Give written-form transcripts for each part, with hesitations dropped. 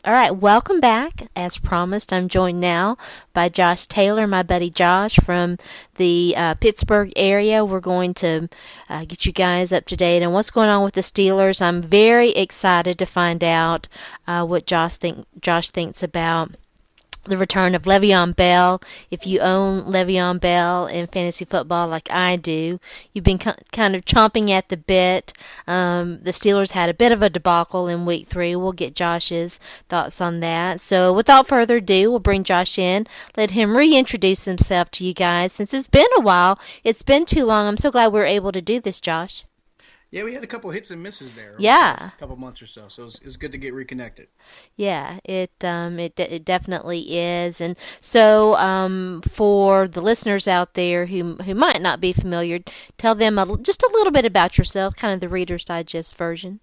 All right, welcome back. As promised, I'm joined now by Josh Taylor, my buddy Josh from the Pittsburgh area. We're going to get you guys up to date on what's going on with the Steelers. I'm very excited to find out what Josh thinks about the return of Le'Veon Bell. If you own Le'Veon Bell in fantasy football like I do, you've been kind of chomping at the bit. The Steelers had a bit of a debacle in week 3. We'll get Josh's thoughts on that. So without further ado, we'll bring Josh in, let him reintroduce himself to you guys. Since it's been a while, it's been too long. I'm so glad we were able to do this, Josh. Yeah, we had a couple hits and misses there over the Yeah. past couple months or so, so it's good to get reconnected. Yeah, it definitely is. And so for the listeners out there who might not be familiar, tell them just a little bit about yourself, kind of the Reader's Digest version.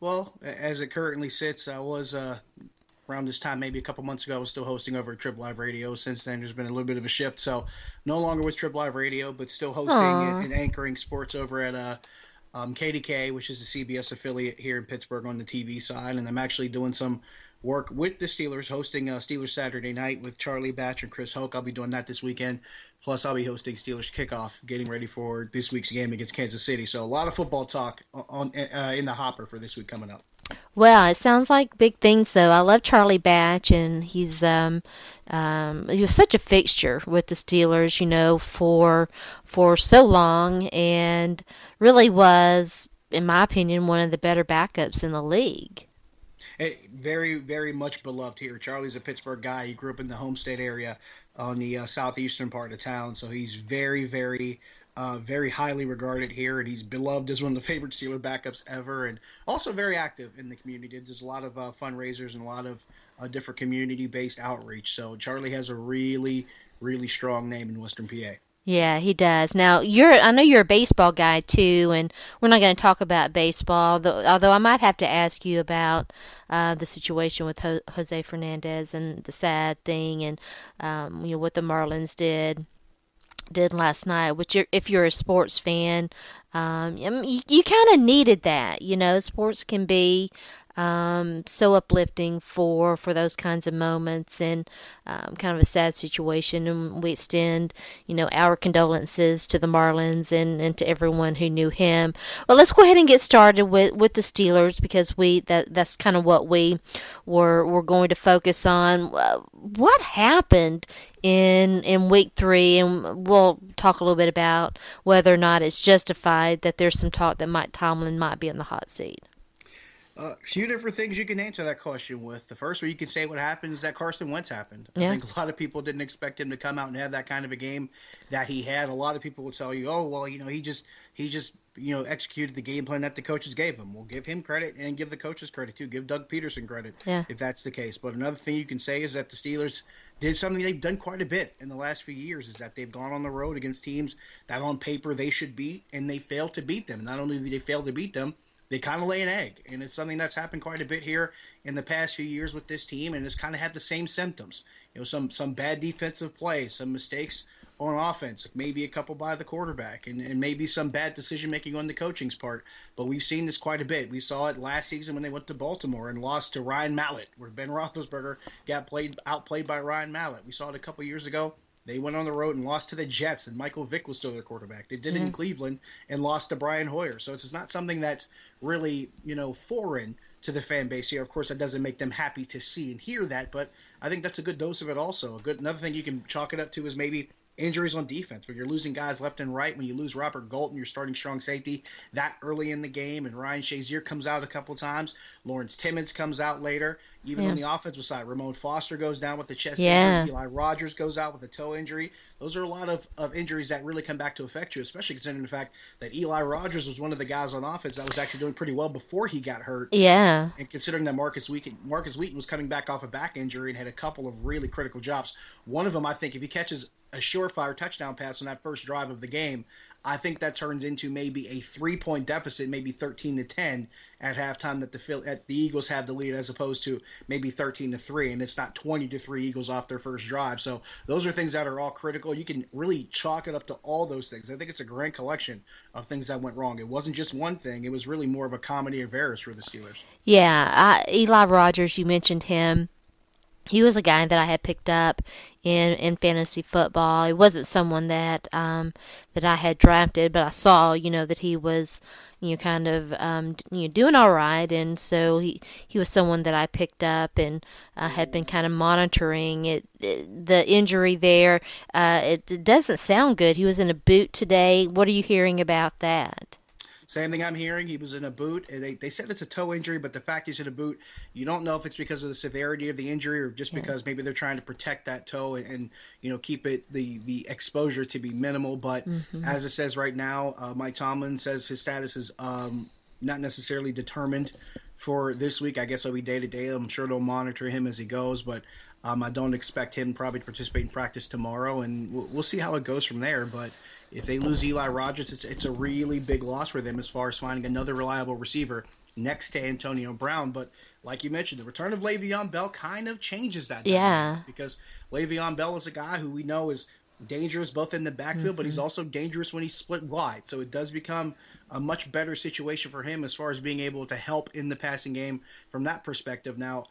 Well, as it currently sits, I was around this time, maybe a couple months ago, I was still hosting over at Trip Live Radio. Since then, there's been a little bit of a shift, so no longer with Trip Live Radio, but still hosting Aw. and anchoring sports over at KDK, which is a CBS affiliate here in Pittsburgh on the TV side, and I'm actually doing some work with the Steelers, hosting Steelers Saturday Night with Charlie Batch and Chris Hoke. I'll be doing that this weekend. Plus, I'll be hosting Steelers Kickoff, getting ready for this week's game against Kansas City. So a lot of football talk in the hopper for this week coming up. Well, it sounds like big things though. I love Charlie Batch, and he was such a fixture with the Steelers, for so long, and really was, in my opinion, one of the better backups in the league. Very, very much beloved here. Charlie's a Pittsburgh guy. He grew up in the Homestead area on the southeastern part of town, so he's very, very highly regarded here, and he's beloved as one of the favorite Steeler backups ever, and also very active in the community. There's a lot of fundraisers and a lot of different community-based outreach. So Charlie has a really, really strong name in Western PA. Yeah, he does. Now, I know you're a baseball guy too, and we're not going to talk about baseball, although I might have to ask you about the situation with Jose Fernandez and the sad thing, and what the Marlins did last night. Which, if you're a sports fan, I mean, you kind of needed that. Sports can be so uplifting for those kinds of moments, and kind of a sad situation. And we extend, our condolences to the Marlins and to everyone who knew him. Well, let's go ahead and get started with the Steelers, because that's kind of what we're going to focus on. What happened in week 3, and we'll talk a little bit about whether or not it's justified that there's some talk that Mike Tomlin might be in the hot seat. A few different things you can answer that question with. The first one you can say what happened is that Carson Wentz happened. I Yeah. think a lot of people didn't expect him to come out and have that kind of a game that he had. A lot of people would tell you, "Oh, well, he just executed the game plan that the coaches gave him." We'll give him credit and give the coaches credit too. Give Doug Peterson credit Yeah. if that's the case. But another thing you can say is that the Steelers did something they've done quite a bit in the last few years, is that they've gone on the road against teams that on paper they should beat, and they failed to beat them. Not only did they fail to beat them, they kind of lay an egg. And it's something that's happened quite a bit here in the past few years with this team, and it's kind of had the same symptoms. Some bad defensive play, some mistakes on offense, maybe a couple by the quarterback, and maybe some bad decision making on the coaching's part. But we've seen this quite a bit. We saw it last season when they went to Baltimore and lost to Ryan Mallett, where Ben Roethlisberger got outplayed by Ryan Mallett. We saw it a couple years ago. They went on the road and lost to the Jets, and Michael Vick was still their quarterback. They did it Yeah. in Cleveland and lost to Brian Hoyer. So it's not something that's really, foreign to the fan base here. Of course, that doesn't make them happy to see and hear that, but I think that's a good dose of it also. Another thing you can chalk it up to is maybe injuries on defense, when you're losing guys left and right. When you lose Robert Golton, your starting strong safety, that early in the game, and Ryan Shazier comes out a couple times. Lawrence Timmons comes out later. Even Yeah. on the offensive side, Ramon Foster goes down with the chest Yeah. injury. Eli Rogers goes out with a toe injury. Those are a lot of injuries that really come back to affect you, especially considering the fact that Eli Rogers was one of the guys on offense that was actually doing pretty well before he got hurt. Yeah. And considering that Marcus Wheaton was coming back off a back injury and had a couple of really critical drops. One of them, I think, if he catches a surefire touchdown pass on that first drive of the game, I think that turns into maybe a 3 point deficit, maybe 13-10 at halftime that the Eagles have the lead, as opposed to maybe 13-3, and it's not 20-3 Eagles off their first drive. So those are things that are all critical. You can really chalk it up to all those things. I think it's a grand collection of things that went wrong. It wasn't just one thing; it was really more of a comedy of errors for the Steelers. Yeah, Eli Rogers, you mentioned him. He was a guy that I had picked up in fantasy football. He wasn't someone that I had drafted, but I saw that he was kind of doing all right, and so he was someone that I picked up and had been kind of monitoring the injury there. It doesn't sound good. He was in a boot today. What are you hearing about that? Same thing I'm hearing. He was in a boot. They said it's a toe injury, but the fact he's in a boot, you don't know if it's because of the severity of the injury or just Yeah. because maybe they're trying to protect that toe and keep it the exposure to be minimal. But Mhm. as it says right now, Mike Tomlin says his status is not necessarily determined for this week. I guess it'll be day to day. I'm sure they'll monitor him as he goes, but I don't expect him probably to participate in practice tomorrow, and we'll see how it goes from there. But if they lose Eli Rogers, it's a really big loss for them as far as finding another reliable receiver next to Antonio Brown. But like you mentioned, the return of Le'Veon Bell kind of changes that dynamic Yeah. because Le'Veon Bell is a guy who we know is dangerous both in the backfield, but he's Mhm. also dangerous when he's split wide. So it does become a much better situation for him as far as being able to help in the passing game from that perspective. Now,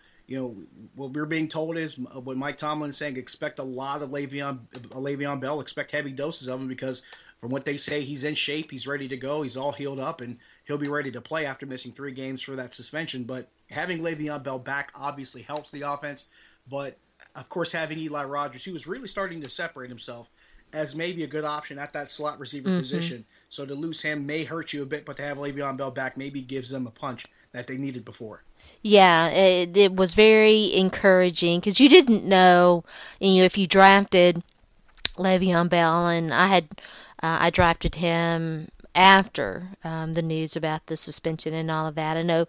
what we're being told is what Mike Tomlin is saying: expect a lot of Le'Veon Bell, expect heavy doses of him because from what they say, he's in shape, he's ready to go, he's all healed up, and he'll be ready to play after missing 3 games for that suspension. But having Le'Veon Bell back obviously helps the offense, but of course, having Eli Rogers, he was really starting to separate himself as maybe a good option at that slot receiver Mhm. position. So to lose him may hurt you a bit, but to have Le'Veon Bell back maybe gives them a punch that they needed before. Yeah, it was very encouraging because you didn't know, if you drafted Le'Veon Bell, and I drafted him after the news about the suspension and all of that. I know,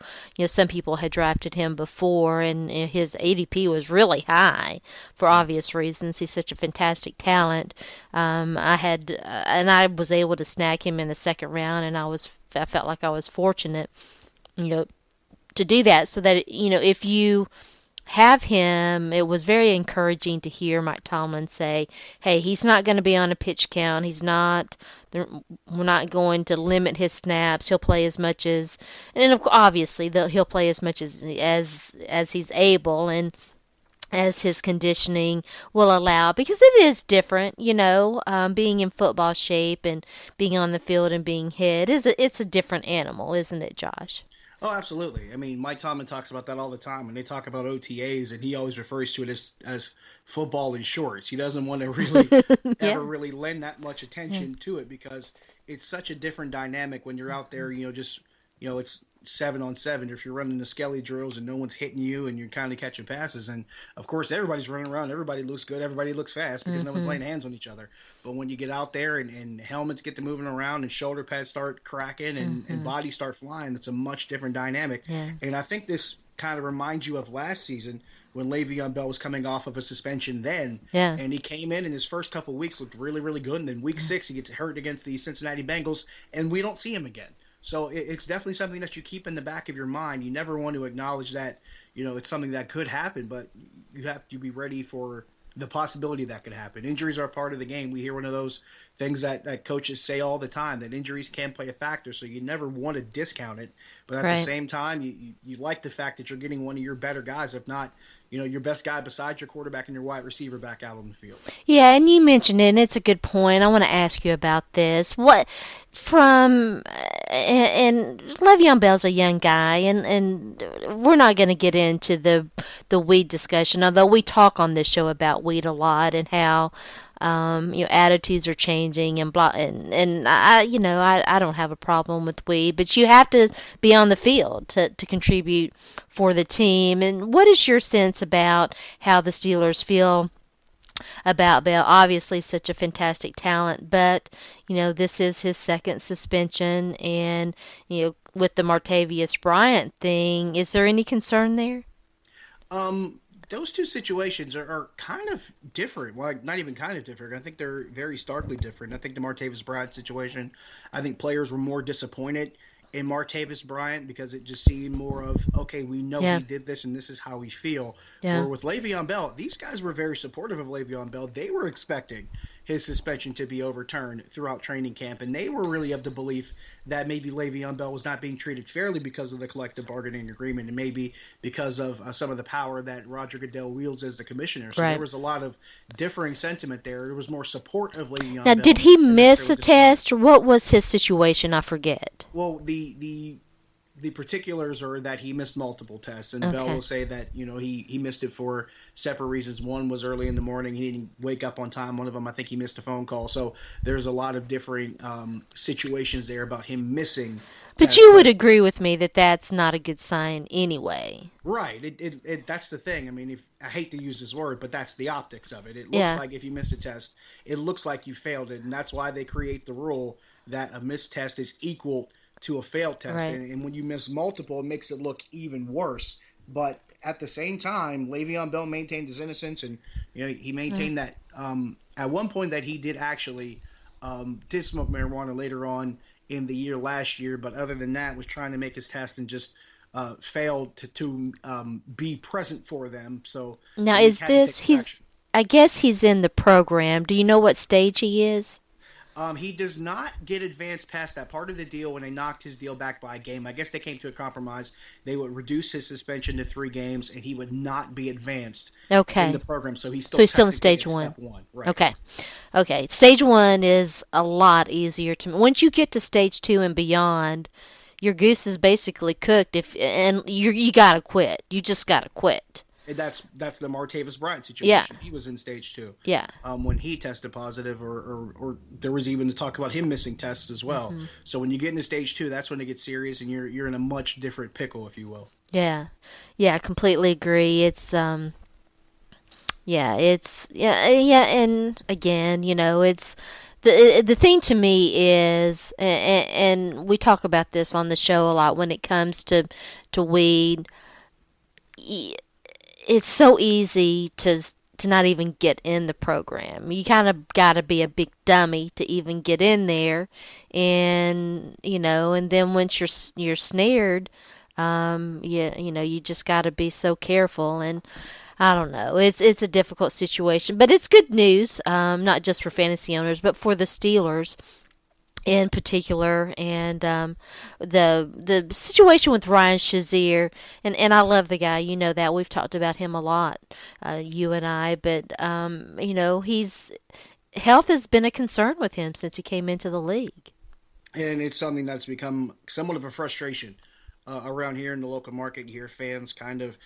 some people had drafted him before, and his ADP was really high for Yeah. obvious reasons. He's such a fantastic talent. And I was able to snag him in the second round, and I felt like I was fortunate, you know, to do that, so that if you have him, it was very encouraging to hear Mike Tomlin say, "Hey, he's not going to be on a pitch count. We're not going to limit his snaps. He'll play as much as, and obviously he'll play as much as he's able and as his conditioning will allow, because it is different, being in football shape and being on the field and being hit it's a different animal, isn't it, Josh?" Oh, absolutely. I mean, Mike Tomlin talks about that all the time when they talk about OTAs, and he always refers to it as football in shorts. He doesn't want to really Yeah. ever really lend that much Yeah. attention to it because it's such a different dynamic when you're out there. Just it's 7-on-7. If you're running the skelly drills and no one's hitting you, and you're kind of catching passes, and of course everybody's running around, everybody looks good, everybody looks fast because no one's Mhm. laying hands on each other. But when you get out there and helmets get to moving around and shoulder pads start cracking and Mhm. bodies start flying, it's a much different dynamic. Yeah. And I think this kind of reminds you of last season when Le'Veon Bell was coming off of a suspension then, Yeah. and he came in his first couple weeks looked really, really good. And then week Yeah. 6, he gets hurt against the Cincinnati Bengals, and we don't see him again. So it's definitely something that you keep in the back of your mind. You never want to acknowledge that, it's something that could happen, but you have to be ready for the possibility that could happen. Injuries are part of the game. We hear one of those things that coaches say all the time, that injuries can play a factor, so you never want to discount it. But at the Right. same time, you like the fact that you're getting one of your better guys, if not, your best guy besides your quarterback and your wide receiver back out on the field. Yeah, and you mentioned it, and it's a good point. I want to ask you about this. What from and Le'Veon Bell's a young guy, and we're not going to get into the weed discussion, although we talk on this show about weed a lot and how attitudes are changing and blah, and I don't have a problem with weed, but you have to be on the field to contribute for the team. And what is your sense about how the Steelers feel about Bell? Obviously, such a fantastic talent, but this is his second suspension, and with the Martavius Bryant thing, is there any concern there? Um, those two situations are kind of different. Well, not even kind of different. I think they're very starkly different. I think the Martavis Bryant situation, I think players were more disappointed in Martavis Bryant because it just seemed more of, okay, we know Yeah. he did this and this is how we feel. Yeah. Where with Le'Veon Bell, these guys were very supportive of Le'Veon Bell. They were expecting his suspension to be overturned throughout training camp, and they were really of the belief that maybe Le'Veon Bell was not being treated fairly because of the collective bargaining agreement and maybe because of some of the power that Roger Goodell wields as the commissioner. So there Right. was a lot of differing sentiment there. There was more support of Now, Le'Veon did Bell he than miss necessarily a disappointment. test, or what was his situation? I forget. Well, the particulars are that he missed multiple tests, and Bell Okay. will say that he missed it for separate reasons. One was early in the morning; he didn't wake up on time. One of them, I think, he missed a phone call. So there's a lot of differing situations there about him missing But tests. you would But agree with me that that's not a good sign anyway. right, that's the thing. I mean, if I hate to use this word, but that's the optics of it. It looks Yeah. like if you miss a test, it looks like you failed it, and that's why they create the rule that a missed test is equal to a failed test. Right. And when you miss multiple, it makes it look even worse. But at the same time, Le'Veon Bell maintained his innocence, and he Right. maintained that at one point that he did actually did smoke marijuana later on in the year last year. But other than that, was trying to make his test and just failed to be present for them. So the Now, league is had to take this some he's? action. I guess he's in the program. Do you know what stage he is? He does not get advanced past that part of the deal when they knocked his deal back by a game. I guess they came to a compromise. They would reduce his suspension to 3 games, and he would not be advanced in the Okay. program. So he's So still he's still in technically stage at one. step one. Right. Okay. Okay. Stage one is a lot easier to. Once you get to stage two and beyond, your goose is basically cooked. If and you gotta quit. You just gotta quit. And that's the Martavis Bryant Yeah. situation. He was in stage two Yeah. when he tested positive, or there was even the talk about him missing tests as well. Hmm. So when you get into stage two, that's when it gets serious, and you're in a much different pickle, if you will. Yeah. Yeah. I completely agree. Yeah, and again, it's the thing to me is, and we talk about this on the show a lot when it comes to weed. It's so easy to not even get in the program. You kind of got to be a big dummy to even get in there, and and then once you're snared, you just got to be so careful. And I don't know. It's a difficult situation, but it's good news, not just for fantasy owners, but for the Steelers in particular. And the situation with Ryan Shazier, and I love the guy. You know that we've talked about him a lot, you and I. But he's health has been a concern with him since he came into the league. And it's something that's become somewhat of a frustration around here in the local market. You hear fans kind of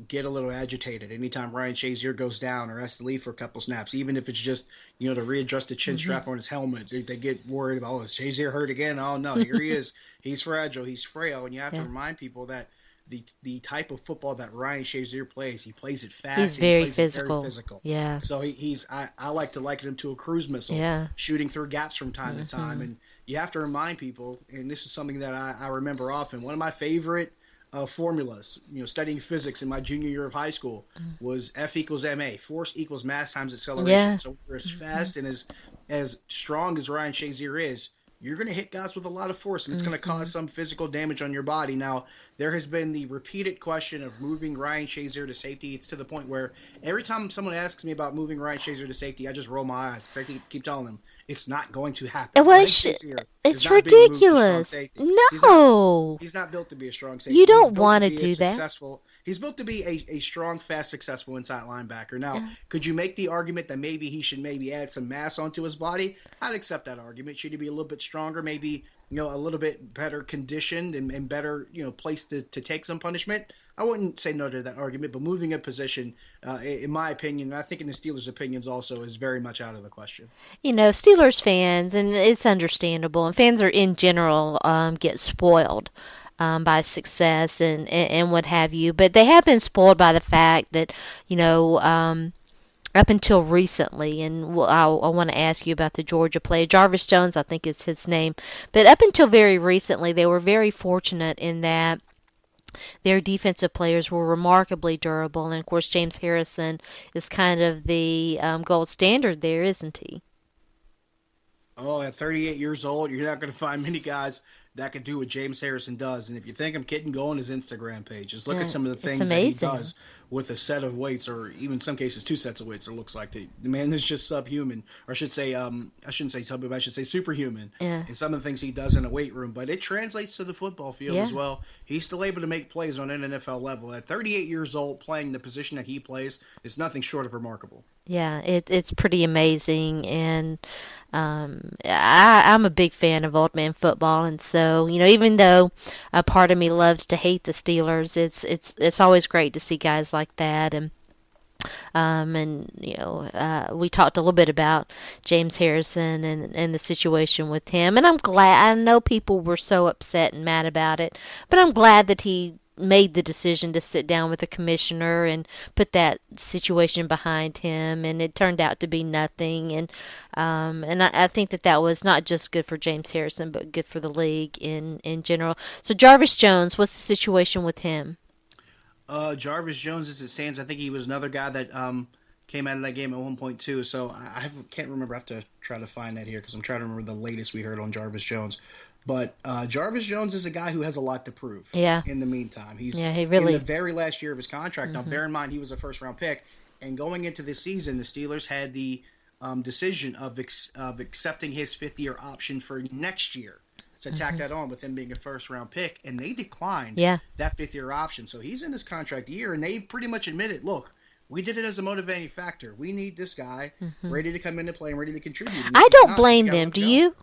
get a little agitated anytime Ryan Shazier goes down or has to leave for a couple snaps, even if it's just to readjust the chin Hmm. strap on his helmet. They get worried about, oh, is Shazier hurt again? Oh no, here he is. He's fragile. He's frail, and you have to Yeah, remind people that the type of football that Ryan Shazier plays, he plays it he's fast and he very plays it very physical. physical. Yeah, So I like to liken him to a cruise missile, yeah. shooting through gaps from time to time. Hmm. And you have to remind people, and this is something that I remember often. One of my favorite formulas, studying physics in my junior year of high school, was F equals ma. Force equals mass times acceleration. Yeah. So we're as Hmm. fast and as strong as Ryan Shazier is, you're going to hit guys with a lot of force, and it's going to Hmm. cause some physical damage on your body. Now, there has been the repeated question of moving Ryan Shazier to safety. It's to the point where every time someone asks me about moving Ryan Shazier to safety, I just roll my eyes because I keep telling them it's not going to happen. Well, Ryan Shazier is it's not being moved to strong ridiculous. safety. He's not No, He's not built to be a strong you safety. He's don't built to want to be a do that. successful. He's built to be a strong, fast, successful inside linebacker. Now, Yeah. could you make the argument that maybe he should maybe add some mass onto his body? I'd accept that argument. Should he be a little bit stronger? Maybe a little bit better conditioned and better placed to take some punishment. I wouldn't say no to that argument, but moving a position, in my opinion, and I think in the Steelers' opinions also, is very much out of the question. Steelers fans, and it's understandable, and fans are in general get spoiled by success and what have you, but they have been spoiled by the fact that up until recently, and I want to ask you about the Georgia player Jarvis Jones, I think is his name, but up until very recently, they were very fortunate in that Their defensive players were remarkably durable, and of course James Harrison is kind of the gold standard there, isn't he? Oh, at 38 years old, you're not going to find many guys that can do what James Harrison does. And if you think I'm kidding, go on his Instagram page. Just look at some of the It's things that he amazing. does with a set of weights, or even in some cases two sets of weights. It looks like the man is just subhuman, or I should say, I shouldn't say subhuman, I should say superhuman. Yeah, In some of the things he does in a weight room, but it translates to the football field as yeah, well. He's still able to make plays on an NFL level. At 38 years old, playing the position that he plays is nothing short of remarkable. yeah. It's pretty amazing, and I'm a big fan of old man football, and so even though a part of me loves to hate the Steelers, it's always great to see guys like that, and we talked a little bit about James Harrison and the situation with him, and I'm glad. I know people were so upset and mad about it, but I'm glad that he made the decision to sit down with the commissioner and put that situation behind him, and it turned out to be nothing. And I think that was not just good for James Harrison, but good for the league in general. So Jarvis Jones, what's the situation with him? Jarvis Jones, as it stands, I think he was another guy that came out of that game at 1.2. So can't remember. I have to try to find that here because I'm trying to remember the latest we heard on Jarvis Jones. But Jarvis Jones is a guy who has a lot to prove. Yeah, In the meantime, he's yeah, he in the really. very last year of his contract. Now, Hmm. bear in mind he was a first round pick, and going into this season, the Steelers had the decision of accepting his 5th year option for next year. To tack Hmm. that on with him being a first round pick, and they declined Yeah. that 5th year option. So he's in his contract year, and they've pretty much admitted, look, we did it as a motivating factor. We need this guy Hmm. ready to come into play and ready to contribute. And if I he's don't not, then you blame got to them. let him Do go. you?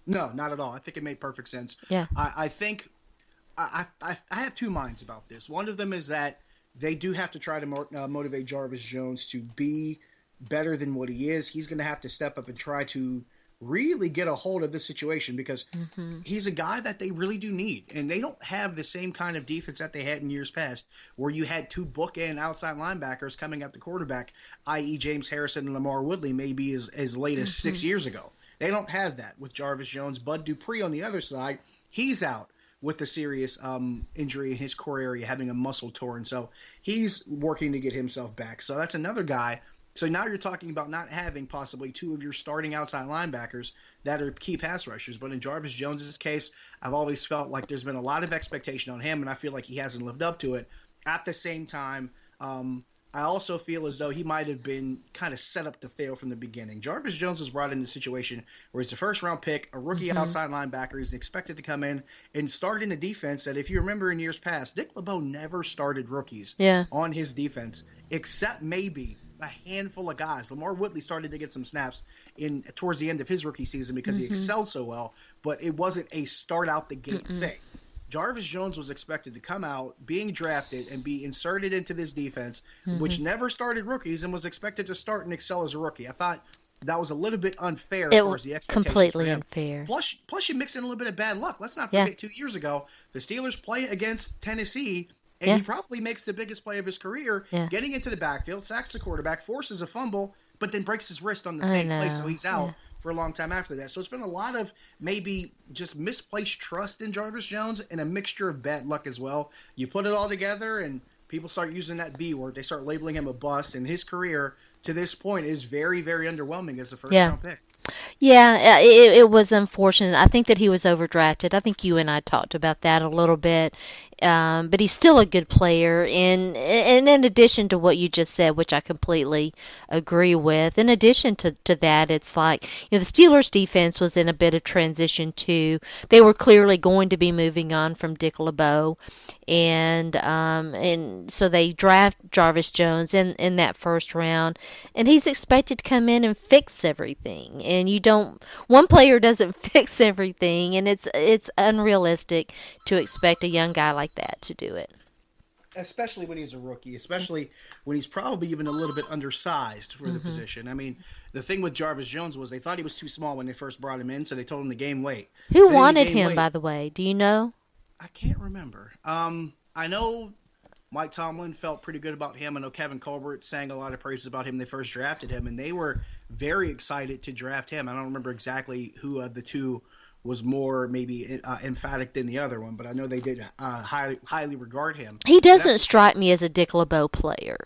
No, not at all. I think it made perfect sense. Yeah. I think I have two minds about this. One of them is that they do have to try to motivate Jarvis Jones to be better than what he is. He's going to have to step up and try to really get a hold of this situation because Hmm. he's a guy that they really do need. And they don't have the same kind of defense that they had in years past, where you had two bookend outside linebackers coming at the quarterback, i.e., James Harrison and Lamar Woodley, maybe as late as Hmm. 6 years ago. They don't have that with Jarvis Jones. Bud Dupree on the other side, he's out with a serious injury in his core area, having a muscle torn. So he's working to get himself back. So that's another guy. So now you're talking about not having possibly two of your starting outside linebackers that are key pass rushers. But in Jarvis Jones's case, I've always felt like there's been a lot of expectation on him, and I feel like he hasn't lived up to it. At the same time, I also feel as though he might have been kind of set up to fail from the beginning. Jarvis Jones was brought in a situation where he's a first round pick, a rookie Hmm. outside linebacker. He's expected to come in and start in a defense that, if you remember in years past, Dick LeBeau never started rookies Yeah. on his defense, except maybe a handful of guys. Lamar Woodley started to get some snaps in towards the end of his rookie season because he Hmm. excelled so well, but it wasn't a start out the gate Mm-mm. thing. Jarvis Jones was expected to come out, being drafted, and be inserted into this defense, Hmm. which never started rookies and was expected to start and excel as a rookie. I thought that was a little bit unfair as It far was as the expectations for completely him. unfair. Plus, you mix in a little bit of bad luck. Let's not Yeah. forget 2 years ago, the Steelers play against Tennessee, and Yeah. he probably makes the biggest play of his career, Yeah. getting into the backfield, sacks the quarterback, forces a fumble, but then breaks his wrist on the I same play, so know. he's Yeah. out for a long time after that. So it's been a lot of maybe just misplaced trust in Jarvis Jones and a mixture of bad luck as well. You put it all together, and people start using that B word. They start labeling him a bust, and his career to this point is very, very underwhelming as a first Yeah. round pick. Yeah, it was unfortunate. I think that he was overdrafted. I think you and I talked about that a little bit. But he's still a good player. And in addition to what you just said, which I completely agree with, in addition to that, it's like, the Steelers defense was in a bit of transition too. They were clearly going to be moving on from Dick LeBeau. And so they draft Jarvis Jones in that first round, and he's expected to come in and fix everything. And you don't one player doesn't fix everything, and it's unrealistic to expect a young guy like that to do it. Especially when he's a rookie, especially when he's probably even a little bit undersized for the Hmm. position. I mean, the thing with Jarvis Jones was they thought he was too small when they first brought him in, so they told him to gain weight. Who So then he wanted gained him, by weight. the way? Do you know? I can't remember. I know Mike Tomlin felt pretty good about him. I know Kevin Colbert sang a lot of praises about him when they first drafted him, and they were very excited to draft him. I don't remember exactly who of the two was more maybe emphatic than the other one, but I know they did highly regard him. He And doesn't strike me as a Dick LeBeau player.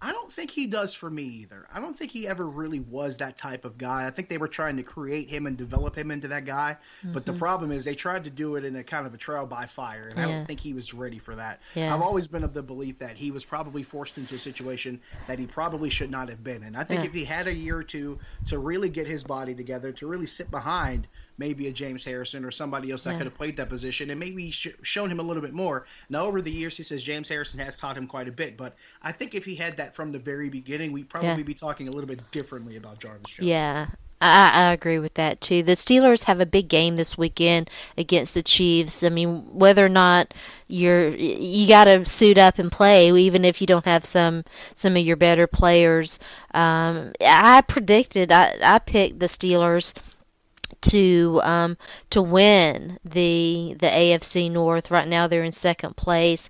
I don't think he does for me either. I don't think he ever really was that type of guy. I think they were trying to create him and develop him into that guy. But the Hmm. problem is they tried to do it in a kind of a trial by fire, and I don't Yeah, think he was ready for that. I've yeah, always been of the belief that he was probably forced into a situation that he probably should not have been. And I think yeah, if he had a year or two to really get his body together, to really sit behind maybe a James Harrison or somebody else that yeah, could have played that position and maybe shown him a little bit more. Now, over the years, he says James Harrison has taught him quite a bit, but I think if he had that from the very beginning, we'd yeah, probably be talking a little bit differently about Jarvis Jones. yeah. I agree with that too. The Steelers have a big game this weekend against the Chiefs. I mean, whether or not you got to suit up and play, even if you don't have some of your better players. I picked the Steelers to win the AFC North. Right now they're in second place.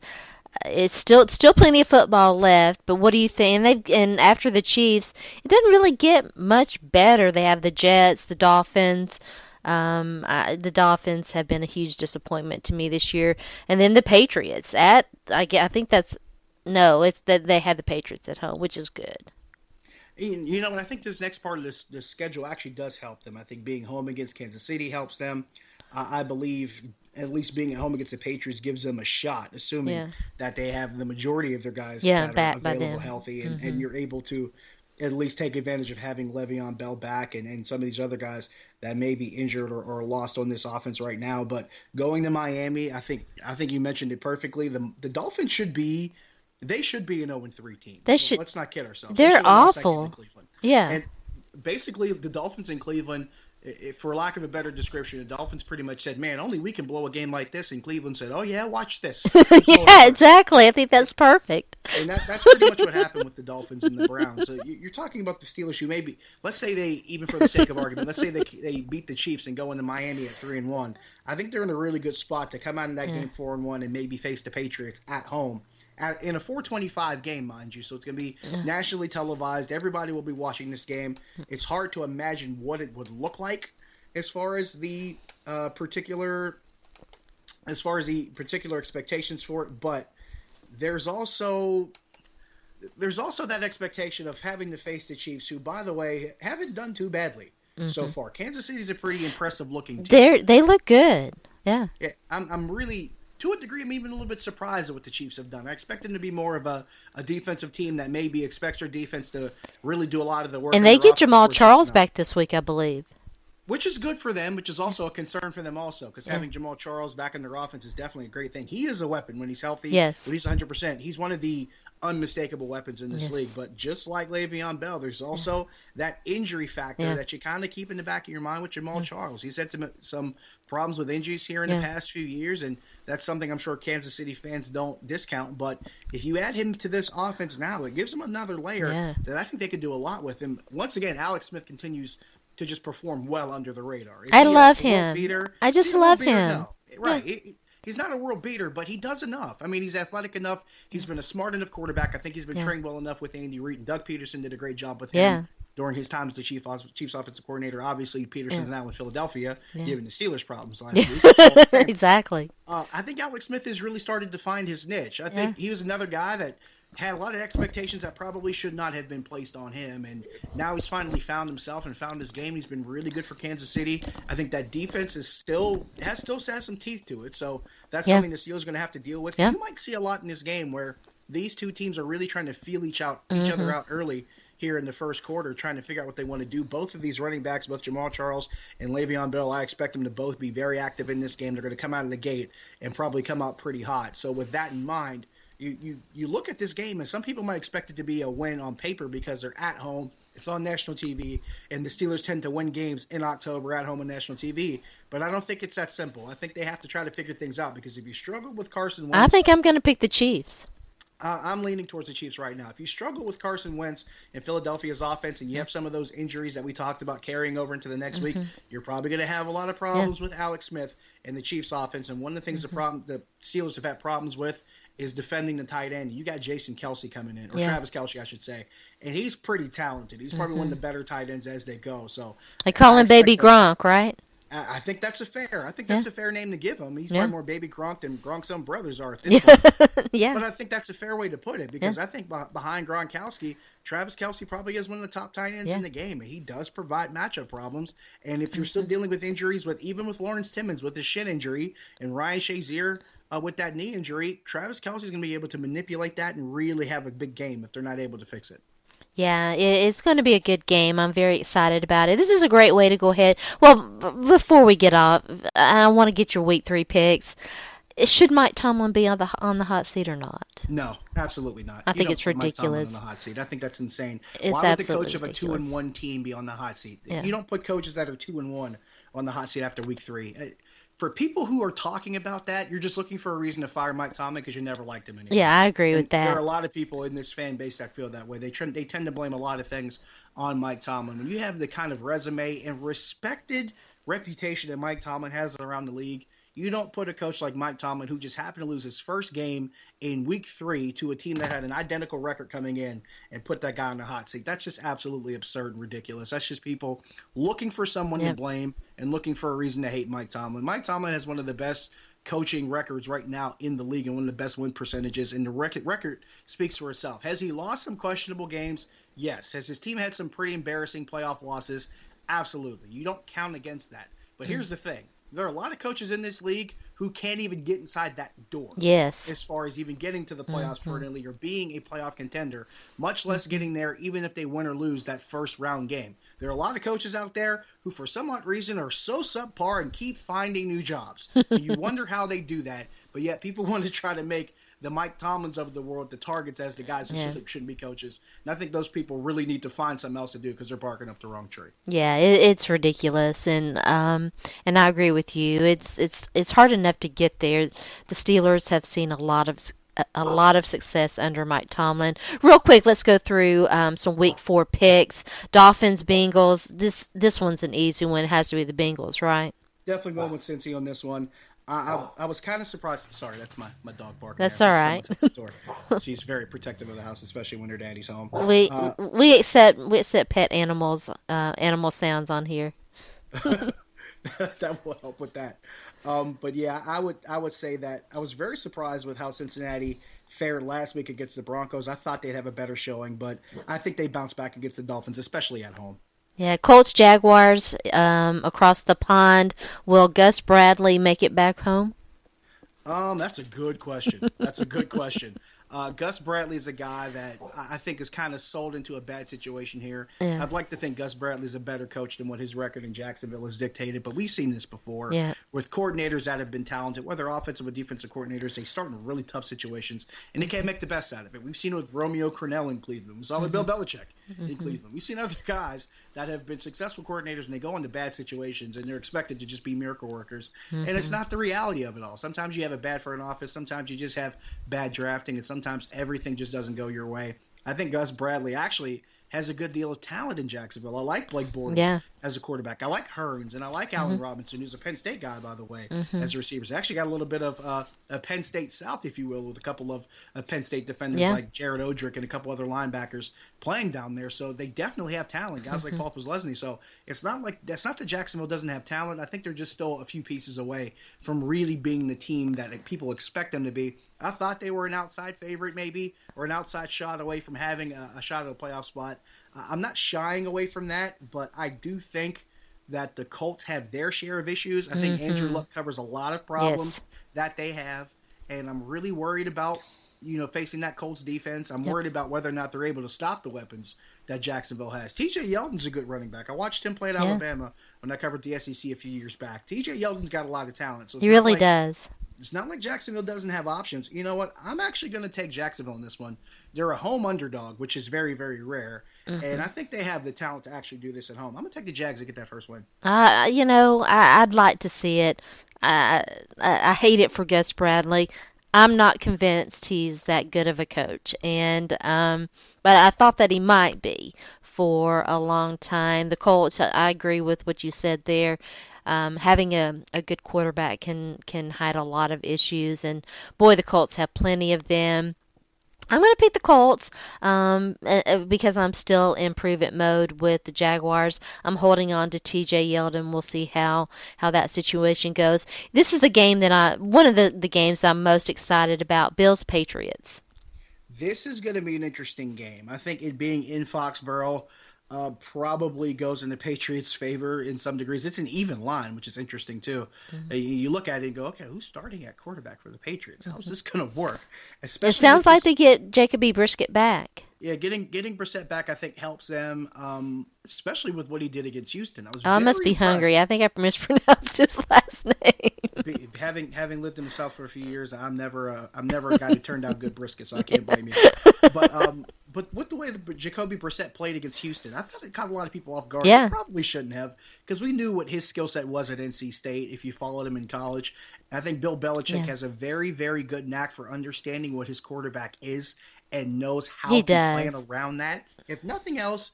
It's still plenty of football left, but what do you think? And after the Chiefs, it doesn't really get much better. They have the Jets, the Dolphins. The Dolphins have been a huge disappointment to me this year, and then the Patriots. I think that's no, it's that they had the Patriots at home, which is good. And I think this next part of this schedule actually does help them. I think being home against Kansas City helps them. I believe at least being at home against the Patriots gives them a shot, assuming Yeah, that they have the majority of their guys yeah, that are back by available then. healthy, and Hmm. you're able to at least take advantage of having Le'Veon Bell back and some of these other guys that may be injured or lost on this offense right now. But going to Miami, I think you mentioned it perfectly. The Dolphins should be an 0-3 team. They Well, should. let's not kid ourselves. They They're should have lost that game to awful. Cleveland. Yeah, And basically, the Dolphins in Cleveland, for lack of a better description, the Dolphins pretty much said, "Man, only we can blow a game like this." And Cleveland said, "Oh yeah, watch this. We blow it yeah, first." exactly. I think that's perfect. And that's pretty much what happened with the Dolphins and the Browns. So you're talking about the Steelers, who maybe, let's say they, even for the sake of argument, let's say they beat the Chiefs and go into Miami at 3-1. I think they're in a really good spot to come out of that Yeah, game 4-1 and maybe face the Patriots at home. In a 425 game, mind you, so it's going to be yeah. nationally televised. Everybody will be watching this game. It's hard to imagine what it would look like as far as the particular expectations for it, but there's also that expectation of having to face the Chiefs, who, by the way, haven't done too badly so Hmm. far. Kansas City's a pretty impressive looking team. They look good. Yeah, Yeah, I'm really, to a degree, I'm even a little bit surprised at what the Chiefs have done. I expect them to be more of a defensive team that maybe expects their defense to really do a lot of the work, and and they their get offense Jamal forces them Charles out. back this week, I believe. Which is good for them, which is also a concern for them also, because Yeah. having Jamal Charles back in their offense is definitely a great thing. He is a weapon when he's healthy, Yes. when he's 100%. He's one of the unmistakable weapons in this league. Yes. But just like Le'Veon Bell, there's Yeah. also that injury factor Yeah. that you kind of keep in the back of your mind with Jamal Yeah. Charles. He's had some problems with injuries here in the Yeah. past few years, and that's something I'm sure Kansas City fans don't discount. But if you add him to this offense now, it gives them another layer Yeah. that I think they could do a lot with him. Once again, Alex Smith continues to just perform well under the radar. Is I he love a world him. beater? I Is he just a world love beater? him. No. Yeah. Right. He's not a world beater, but he does enough. I mean, he's athletic enough. He's been a smart enough quarterback. I think he's been Yeah. trained well enough with Andy Reid. And Doug Peterson did a great job with him Yeah. during his time as the Chiefs offensive coordinator. Obviously, Peterson's Yeah. now in Philadelphia, Yeah. given the Steelers' problems last week. So, Exactly. I think Alex Smith has really started to find his niche. I Yeah. think he was another guy that had a lot of expectations that probably should not have been placed on him, and now he's finally found himself and found his game. He's been really good for Kansas City. I think that defense still has some teeth to it, so that's Yeah. something the Steelers are going to have to deal with. Yeah. You might see a lot in this game where these two teams are really trying to feel each other Mhm. out early here in the first quarter, trying to figure out what they want to do. Both of these running backs, both Jamal Charles and Le'Veon Bell, I expect them to both be very active in this game. They're going to come out of the gate and probably come out pretty hot. So with that in mind, you look at this game, and some people might expect it to be a win on paper because they're at home. It's on national TV, and the Steelers tend to win games in October at home on national TV. But I don't think it's that simple. I think they have to try to figure things out, because if you struggle with Carson I Wentz, think I'm going to pick the Chiefs. I'm leaning towards the Chiefs right now. If you struggle with Carson Wentz and Philadelphia's offense, and you have some of those injuries that we talked about carrying over into the next week, Mhm. you're probably going to have a lot of Yeah. problems with Alex Smith and the Chiefs offense. And one of the things the Steelers have had problems with is defending the tight end. You got Jason Kelsey coming in, or Yeah. Travis Kelsey, I should say, and he's pretty talented. He's probably one of Mhm. the better tight ends as they go. So They call I him Baby expect them. Gronk, right? I think that's a fair. I think Yeah, that's a fair name to give him. He's yeah, probably more baby Gronk than Gronk's own brothers are at this yeah, point. yeah, But I think that's a fair way to put it yeah, because I think behind Gronkowski, Travis Kelsey probably is one of the top tight ends in yeah. the game, and he does provide matchup problems. And if you're still Hmm. dealing with injuries, with even with Lawrence Timmons with his shin injury and Ryan Shazier with that knee injury, Travis Kelsey is going to be able to manipulate that and really have a big game if they're not able to fix it. Yeah, it's going to be a good game. I'm very excited about it. This is a great way to go ahead. Well, before we get off, I want to get your week 3 picks. Should Mike Tomlin be on the hot seat or not? No, absolutely not. I You think don't it's put Mike Tomlin on the ridiculous. hot seat. I think that's insane. It's Why would the absolutely coach of a two and ridiculous. one team be on the hot seat? Yeah. You don't put coaches that are 2-1 on the hot seat after week three. For people who are talking about that, you're just looking for a reason to fire Mike Tomlin because you never liked him Yeah, anymore. I agree And with there are that. a lot of people in this fan base that feel that way. They tend to blame a lot of things on Mike Tomlin. When you have the kind of resume and respected reputation that Mike Tomlin has around the league, you don't put a coach like Mike Tomlin, who just happened to lose his first game in week three to a team that had an identical record coming in, and put that guy on the hot seat. That's just absolutely absurd and ridiculous. That's just people looking for someone to Yep. blame and looking for a reason to hate Mike Tomlin. Mike Tomlin has one of the best coaching records right now in the league and one of the best win percentages, and the record speaks for itself. Has he lost some questionable games? Yes. Has his team had some pretty embarrassing playoff losses? Absolutely. You don't count against that. But Mm. here's the thing. There are a lot of coaches in this league who can't even get inside that door Yes. as far as even getting to the playoffs Hmm. permanently or being a playoff contender, much less Hmm. getting there even if they win or lose that first round game. There are a lot of coaches out there who, for some odd reason, are so subpar and keep finding new jobs. And you wonder how they do that, but yet people want to try to make the Mike Tomlins of the world the targets as the guys who Yeah. shouldn't be coaches. And I think those people really need to find something else to do because they're barking up the wrong tree. Yeah, it's ridiculous, and I agree with you. It's hard enough to get there. The Steelers have seen a lot of success under Mike Tomlin. Real quick, let's go through some Week 4 picks. Dolphins, Bengals. This one's an easy one. It has to be the Bengals, right? Definitely going with Cincy on this one. I was kind of surprised. Sorry, that's my dog barking there. I That's all think right. someone's at the door. She's very protective of the house, especially when her daddy's home. We Uh, we accept pet animals, animal sounds on here. that will help with that. But yeah, I would say that I was very surprised with how Cincinnati fared last week against the Broncos. I thought they'd have a better showing, but I think they bounced back against the Dolphins, especially at home. Yeah, Colts, Jaguars, across the pond. Will Gus Bradley make it back home? That's a good question. That's a good question. Gus Bradley is a guy that I think is kind of sold into a bad situation here. Yeah, I'd like to think Gus Bradley is a better coach than what his record in Jacksonville has dictated, but we've seen this before yeah. with coordinators that have been talented, whether offensive or defensive coordinators. They start in really tough situations and they can't make the best out of it. We've seen it with Romeo Crennel in Cleveland. We saw it with Bill Hmm. Belichick in Hmm. Cleveland. We've seen other guys that have been successful coordinators and they go into bad situations and they're expected to just be miracle workers. And it's Hmm. not the reality of it all. Sometimes you have a bad front office, sometimes you just have bad drafting, and sometimes everything just doesn't go your way. I think Gus Bradley actually has a good deal of talent in Jacksonville. I like Blake Bortles Yeah. as a quarterback. I like Hearns, and I like Hmm. Allen Robinson, who's a Penn State guy, by the way, Hmm. as a receiver. They actually got a little bit of a Penn State South, if you will, with a couple of Penn State defenders Yeah. like Jared Odrick and a couple other linebackers playing down there. So they definitely have talent, guys like Hmm. Paul Posluszny. So it's not like that's not that Jacksonville doesn't have talent. I think they're just still a few pieces away from really being the team that like, people expect them to be. I thought they were an outside favorite, maybe, or an outside shot away from having a shot at a playoff spot. I'm not shying away from that, but I do think that the Colts have their share of issues. I think Andrew Hmm. Luck covers a lot of Yes. problems that they have, and I'm really worried about facing that Colts defense. I'm Yep. worried about whether or not they're able to stop the weapons that Jacksonville has. TJ Yeldon's a good running back. I watched him play at Yeah. Alabama when I covered the SEC a few years back. TJ Yeldon's got a lot of talent, so He really does. it's not like Jacksonville doesn't have options. You know what? I'm actually going to take Jacksonville in this one. They're a home underdog, which is very, very rare. And Hmm. I think they have the talent to actually do this at home. I'm going to take the Jags to get that first win. I'd like to see it. I, I hate it for Gus Bradley. I'm not convinced he's that good of a coach, and but I thought that he might be for a long time. The Colts, I agree with what you said there. Having a good quarterback can hide a lot of issues, and boy, the Colts have plenty of them. I'm going to pick the Colts because I'm still in prove-it mode with the Jaguars. I'm holding on to TJ Yeldon. We'll see how that situation goes. This is the game that one of the games I'm most excited about. Bills Patriots. This is going to be an interesting game. I think it being in Foxborough probably goes in the Patriots' favor in some degrees. It's an even line, which is interesting too. Mm-hmm. You look at it and go, okay, who's starting at quarterback for the Patriots? How's Mm-hmm. this going to work? It Especially with sounds like this, they get Jacoby Brisket back. yeah, getting Brissett back, I think helps them, especially with what he did against Houston. I was Oh, I must very be hungry. impressed. I think I mispronounced his last name. Having lived in the South for a few years, I'm never a guy to turn down good brisket, so I can't blame you. But with the way that Jacoby Brissett played against Houston, I thought it caught a lot of people off guard. It Yeah, probably shouldn't have, because we knew what his skill set was at NC State. If you followed him in college, I think Bill Belichick yeah, has a very, very good knack for understanding what his quarterback is and knows how he to plan does. around that. If nothing else,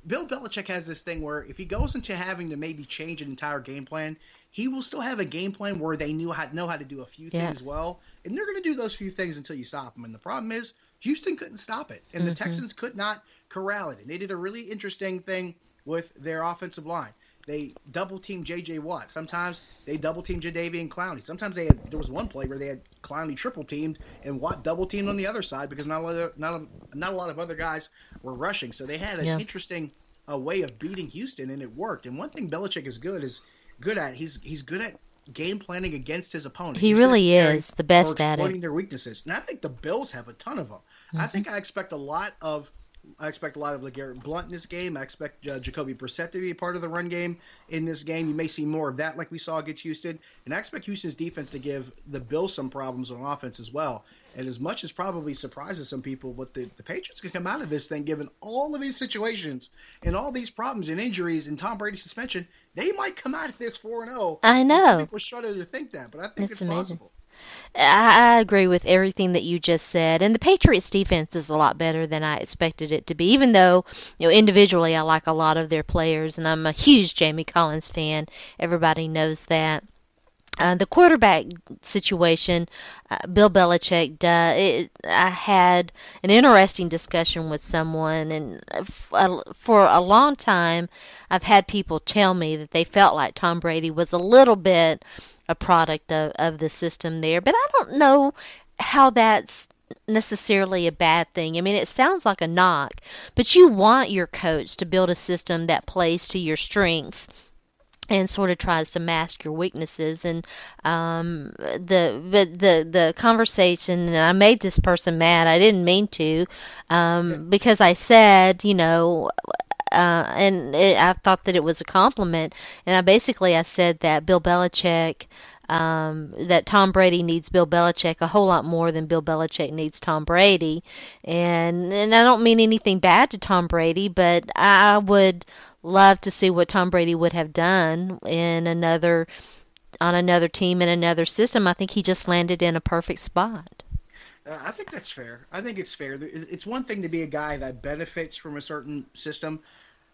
Bill Belichick has this thing where if he goes into having to maybe change an entire game plan, he will still have a game plan where they know how to do a few Yeah. things well, and they're going to do those few things until you stop them. And the problem is Houston couldn't stop it, and the Mhm. Texans could not corral it. And they did a really interesting thing with their offensive line. They double teamed J.J. Watt. Sometimes they double teamed Jadeveon Clowney. Sometimes there was one play where they had Clowney triple teamed and Watt double teamed on the other side because not a lot of other guys were rushing. So they had an Yeah. interesting way of beating Houston, and it worked. And one thing Belichick is good at. He's good at game planning against his opponent. He He's good at really preparing is the for best at it. exploiting their weaknesses. And I think the Bills have a ton of them. I Mhm. think I expect a lot of LeGarrette Blunt in this game. I expect Jacoby Brissett to be a part of the run game in this game. You may see more of that like we saw against Houston. And I expect Houston's defense to give the Bills some problems on offense as well. And as much as probably surprises some people, but the Patriots can come out of this thing, given all of these situations and all these problems and injuries and Tom Brady's suspension, they might come out of this 4-0. I And some know. people shudder to think that, but I think It's it's amazing. possible. I agree with everything that you just said. And the Patriots defense is a lot better than I expected it to be, even though, individually I like a lot of their players and I'm a huge Jamie Collins fan. Everybody knows that. The quarterback situation, Bill Belichick, I had an interesting discussion with someone, and for a long time, I've had people tell me that they felt like Tom Brady was a little bit a product of the system there, but I don't know how that's necessarily a bad thing. I mean, it sounds like a knock, but you want your coach to build a system that plays to your strengths and sort of tries to mask your weaknesses. And the conversation, and I made this person mad. I didn't mean to, Yeah. because I said, I thought that it was a compliment. And I said that Bill Belichick. That Tom Brady needs Bill Belichick a whole lot more than Bill Belichick needs Tom Brady, and I don't mean anything bad to Tom Brady, but I would love to see what Tom Brady would have done in another on another team in another system. I think he just landed in a perfect spot. I think that's fair. I think it's fair. It's one thing to be a guy that benefits from a certain system.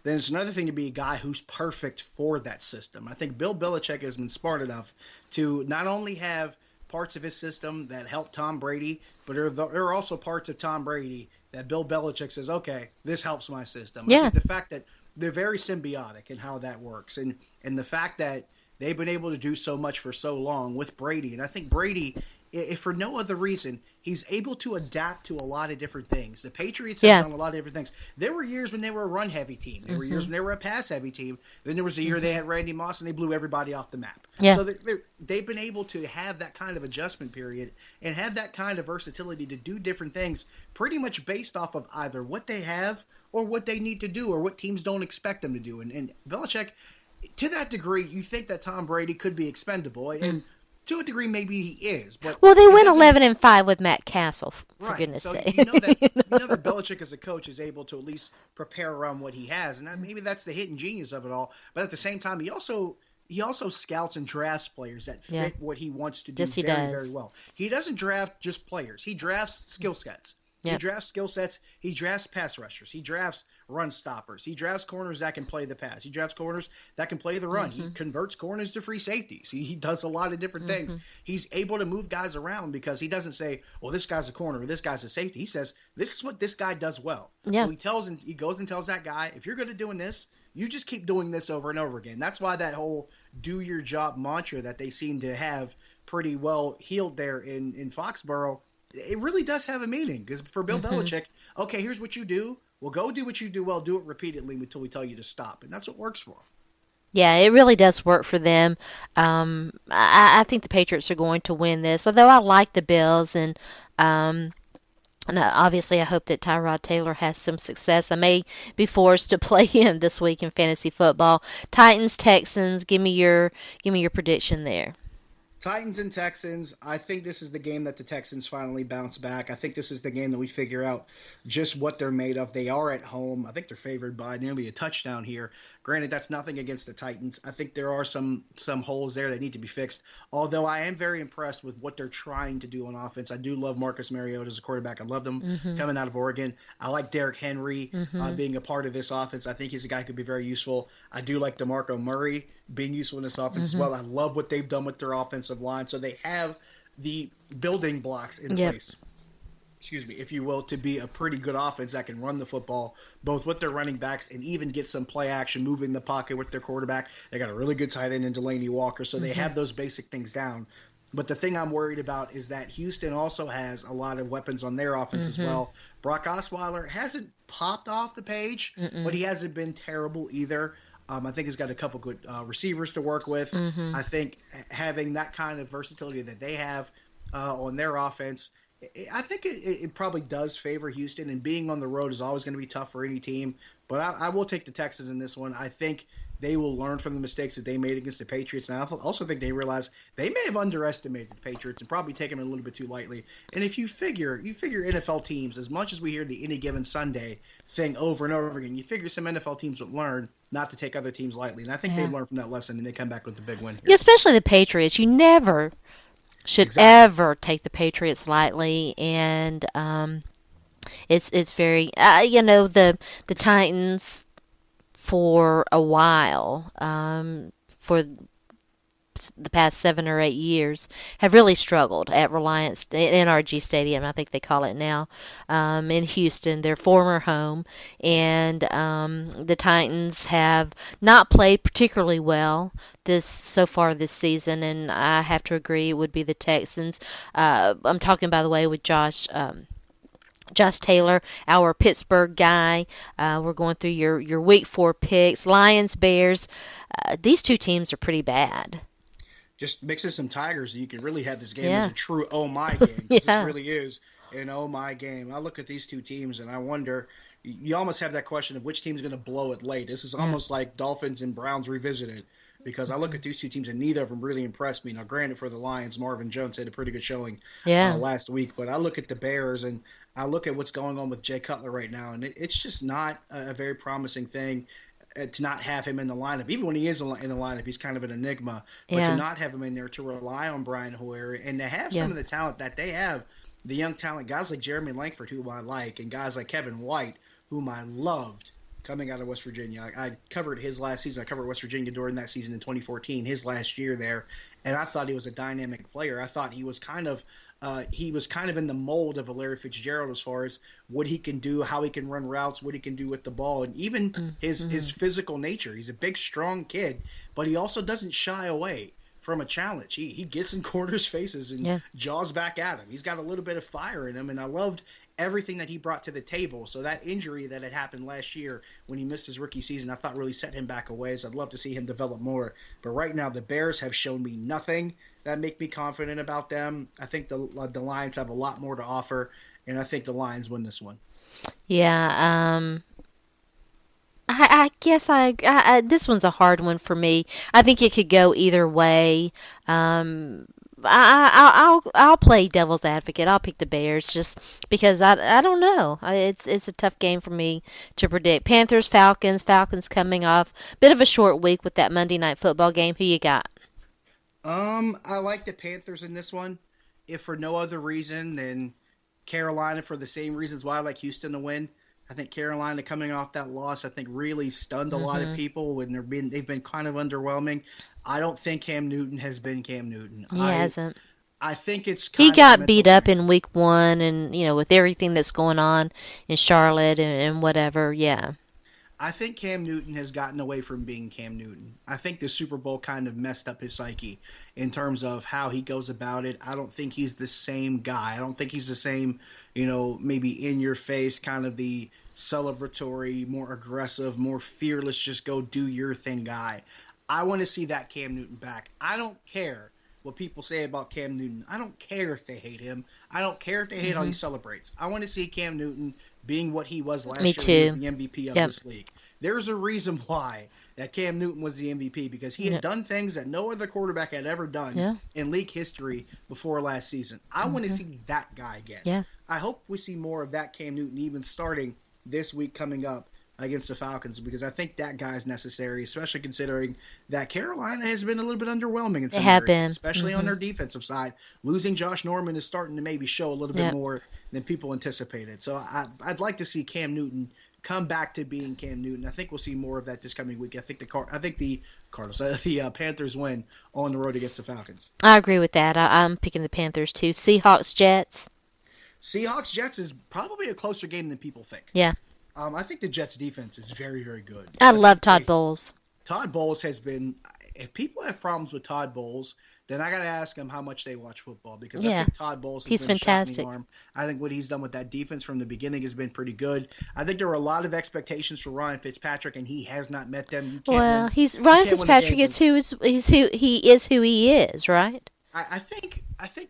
Then it's another thing to be a guy who's perfect for that system. I think Bill Belichick has been smart enough to not only have parts of his system that help Tom Brady, but there are also parts of Tom Brady that Bill Belichick says, okay, this helps my system. I Yeah, think the fact that they're very symbiotic in how that works, and the fact that they've been able to do so much for so long with Brady, and I think Brady, if for no other reason, he's able to adapt to a lot of different things. The Patriots have yeah. done a lot of different things. There were years when they were a run-heavy team. There were years Mhm. when they were a pass-heavy team. Then there was a year they Mhm. had Randy Moss and they blew everybody off the map. Yeah. So they've been able to have that kind of adjustment period and have that kind of versatility to do different things pretty much based off of either what they have or what they need to do or what teams don't expect them to do. And Belichick, to that degree, you think that Tom Brady could be expendable. And to a degree, maybe he is, but Well, they it went doesn't 11-5 with Matt Castle, for right. goodness So sake. you know that Belichick as a coach is able to at least prepare around what he has, and maybe that's the hidden genius of it all. But at the same time, he also scouts and drafts players that Yeah. fit what he wants to do Yes, he very, very does. well. He doesn't draft just players; he drafts skill sets. He Yep. drafts skill sets. He drafts pass rushers. He drafts run stoppers. He drafts corners that can play the pass. He drafts corners that can play the run. He Mhm. converts corners to free safeties. He does a lot of different things. Mhm. He's able to move guys around because he doesn't say, well, this guy's a corner or this guy's a safety. He says, this is what this guy does well. So Yeah. he goes and tells that guy, if you're good at doing this, you just keep doing this over and over again. That's why that whole do your job mantra that they seem to have pretty well healed there in Foxborough, it really does have a meaning. Because for Bill Mhm. Belichick, okay, here's what you do. Well, go do what you do well. Do it repeatedly until we tell you to stop. And that's what works for him. Yeah, it really does work for them. I think the Patriots are going to win this, although I like the Bills, um, and obviously I hope that Tyrod Taylor has some success. I may be forced to play him this week in fantasy football. Titans, Texans. Give me your prediction there. Titans and Texans. I think this is the game that the Texans finally bounce back. I think this is the game that we figure out just what they're made of. They are at home. I think they're favored by nearly a touchdown here. Granted, that's nothing against the Titans. I think there are some holes there that need to be fixed. Although I am very impressed with what they're trying to do on offense. I do love Marcus Mariota as a quarterback. I love them Mhm. coming out of Oregon. I like Derrick Henry Mhm. being a part of this offense. I think he's a guy who could be very useful. I do like DeMarco Murray being useful in this offense as Mhm. well. I love what they've done with their offensive line. So they have the building blocks in Yep. place, excuse me, if you will, to be a pretty good offense that can run the football, both with their running backs and even get some play action, moving the pocket with their quarterback. They got a really good tight end in Delaney Walker, so they Mhm. have those basic things down. But the thing I'm worried about is that Houston also has a lot of weapons on their offense as Mhm. well. Brock Osweiler hasn't popped off the page, but Mm-mm. he hasn't been terrible either. I think he's got a couple good receivers to work with. Mhm. I think having that kind of versatility that they have on their offense, I think it probably does favor Houston. And being on the road is always going to be tough for any team. But I will take the Texans in this one. I think they will learn from the mistakes that they made against the Patriots. And I also think they realize they may have underestimated the Patriots and probably taken them a little bit too lightly. And if you figure NFL teams, as much as we hear the any given Sunday thing over and over again, you figure some NFL teams would learn not to take other teams lightly. And I think they've Yeah. learned from that lesson and they come back with the big win Yeah, here. especially the Patriots. You never should Exactly. ever take the Patriots lightly, and it's very the Titans for a while, for the past 7 or 8 years, have really struggled at Reliance NRG Stadium. I think they call it now, in Houston, their former home, and the Titans have not played particularly well this so far this season, and I have to agree it would be the Texans. I'm talking, by the way, with Josh Taylor, our Pittsburgh guy. We're going through your week 4 picks. Lions, Bears. These two teams are pretty bad. Just mixing some Tigers, you can really have this game as Yeah. a true oh my game because this Yeah. really is an oh my game. I look at these two teams and I wonder. You almost have that question of which team's going to blow it late. This is Yeah. almost like Dolphins and Browns revisited because I look Hmm. at these two teams and neither of them really impressed me. Now, granted, for the Lions, Marvin Jones had a pretty good showing Yeah. last week, but I look at the Bears and I look at what's going on with Jay Cutler right now, and it's just not a very promising thing to not have him in the lineup. Even when he is in the lineup, he's kind of an enigma. But to Yeah. not have him in there, to rely on Brian Hoyer, and to have Yeah. some of the talent that they have, the young talent, guys like Jeremy Langford, who I like, and guys like Kevin White, whom I loved coming out of West Virginia. I covered his last season. I covered West Virginia during that season in 2014, his last year there, and I thought he was a dynamic player. I thought he was kind of in the mold of a Larry Fitzgerald as far as what he can do, how he can run routes, what he can do with the ball, and even his Mm-hmm. physical nature. He's a big, strong kid, but he also doesn't shy away from a challenge. He gets in corners' faces and Yeah. jaws back at him. He's got a little bit of fire in him, and I loved everything that he brought to the table. So that injury that had happened last year when he missed his rookie season, I thought really set him back a ways. I'd love to see him develop more. But right now, the Bears have shown me nothing that make me confident about them. I think the Lions have a lot more to offer, and I think the Lions win this one. Yeah. I guess this one's a hard one for me. I think it could go either way. Um, I'll play devil's advocate. I'll pick the Bears just because I don't know. It's a tough game for me to predict. Panthers, Falcons. Falcons coming off bit of a short week with that Monday night football game. Who you got? I like the Panthers in this one, if for no other reason than Carolina for the same reasons why I like Houston to win. I think Carolina coming off that loss, I think really stunned a lot of Mhm. people, and they've been kind of underwhelming. I don't think Cam Newton has been Cam Newton. He hasn't. I think it's He kind of a got mental beat up thing. in week 1, and with everything that's going on in Charlotte and whatever. Yeah. I think Cam Newton has gotten away from being Cam Newton. I think the Super Bowl kind of messed up his psyche in terms of how he goes about it. I don't think he's the same guy. I don't think he's the same, maybe in your face, kind of the celebratory, more aggressive, more fearless, just go do your thing guy. I want to see that Cam Newton back. I don't care what people say about Cam Newton. I don't care if they hate him. I don't care if they hate how he Mhm. celebrates. I want to see Cam Newton being what he was Me last year when he was too. the MVP of Yep. this league. There's a reason why that Cam Newton was the MVP because he had Yep. done things that no other quarterback had ever done Yeah. in league history before last season. I want to Mhm. see that guy again. Yeah. I hope we see more of that Cam Newton even starting this week coming up against the Falcons because I think that guy is necessary, especially considering that Carolina has been a little bit underwhelming in They some have areas, been. especially on Mhm. their defensive side. Losing Josh Norman is starting to maybe show a little bit Yep. more than people anticipated. So I'd like to see Cam Newton come back to being Cam Newton. I think we'll see more of that this coming week. I think the Cardinals, the Panthers win on the road against the Falcons. I agree with that. I'm picking the Panthers too. Seahawks, Jets. Seahawks Jets is probably a closer game than people think. Yeah. I think the Jets defense is very, very good. I I love think Todd Bowles. Todd Bowles has been. If people have problems with Todd Bowles, then I got to ask them how much they watch football because I Yeah. think Todd Bowles has He's been a shot in the fantastic. arm. I think what he's done with that defense from the beginning has been pretty good. I think there were a lot of expectations for Ryan Fitzpatrick, and he has not met them. Well, he's You Ryan can't win a Fitzpatrick game is with. who he is, right? I think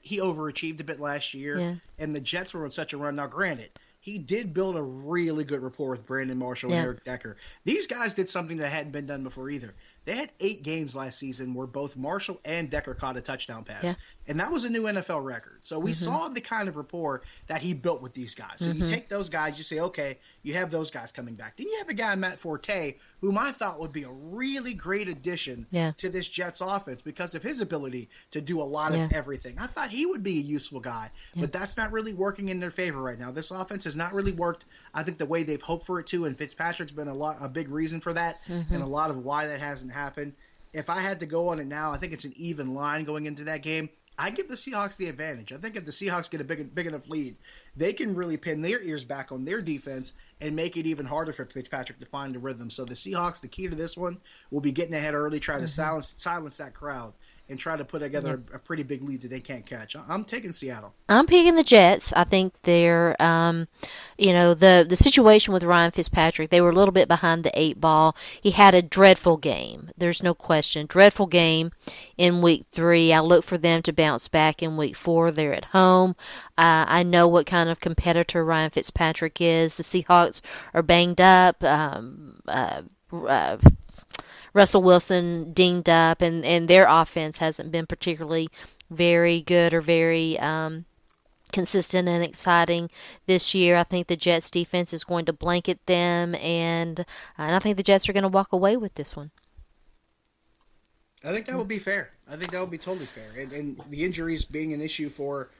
he overachieved a bit last year, Yeah. and the Jets were on such a run. Now, granted, he did build a really good rapport with Brandon Marshall and Yeah. Eric Decker. These guys did something that hadn't been done before either. They had 8 games last season where both Marshall and Decker caught a touchdown Yeah. pass, and that was a new NFL record. So we Mhm. saw the kind of rapport that he built with these guys. So you Mhm. take those guys, you say, okay, you have those guys coming back. Then you have a guy, Matt Forte, whom I thought would be a really great addition Yeah. to this Jets offense because of his ability to do a lot Yeah. of everything. I thought he would be a useful guy, Yeah. but that's not really working in their favor right now. This offense has not really worked, I think, the way they've hoped for it to, and Fitzpatrick's been a big reason for that, and Mhm. a lot of why that hasn't happened. If I had to go on it now, I think it's an even line going into that game. I give the Seahawks the advantage. I think if the Seahawks get a big enough lead, they can really pin their ears back on their defense and make it even harder for Fitzpatrick to find the rhythm. So the Seahawks, the key to this one, will be getting ahead early, try to Mhm. silence that crowd, and try to put Yeah. together a pretty big lead that they can't catch. I'm taking Seattle. I'm picking the Jets. I think they're, the situation with Ryan Fitzpatrick. They were a little bit behind the 8 ball. He had a dreadful game. There's no question. Dreadful game in week 3. I look for them to bounce back in week 4. They're at home. I know what kind of competitor Ryan Fitzpatrick is. The Seahawks are banged up. Uh, Russell Wilson dinged up, and their offense hasn't been particularly very good or very consistent and exciting this year. I think the Jets defense is going to blanket them, and I think the Jets are going to walk away with this one. I think that would be fair. I think that would be totally fair. And the injuries being an issue for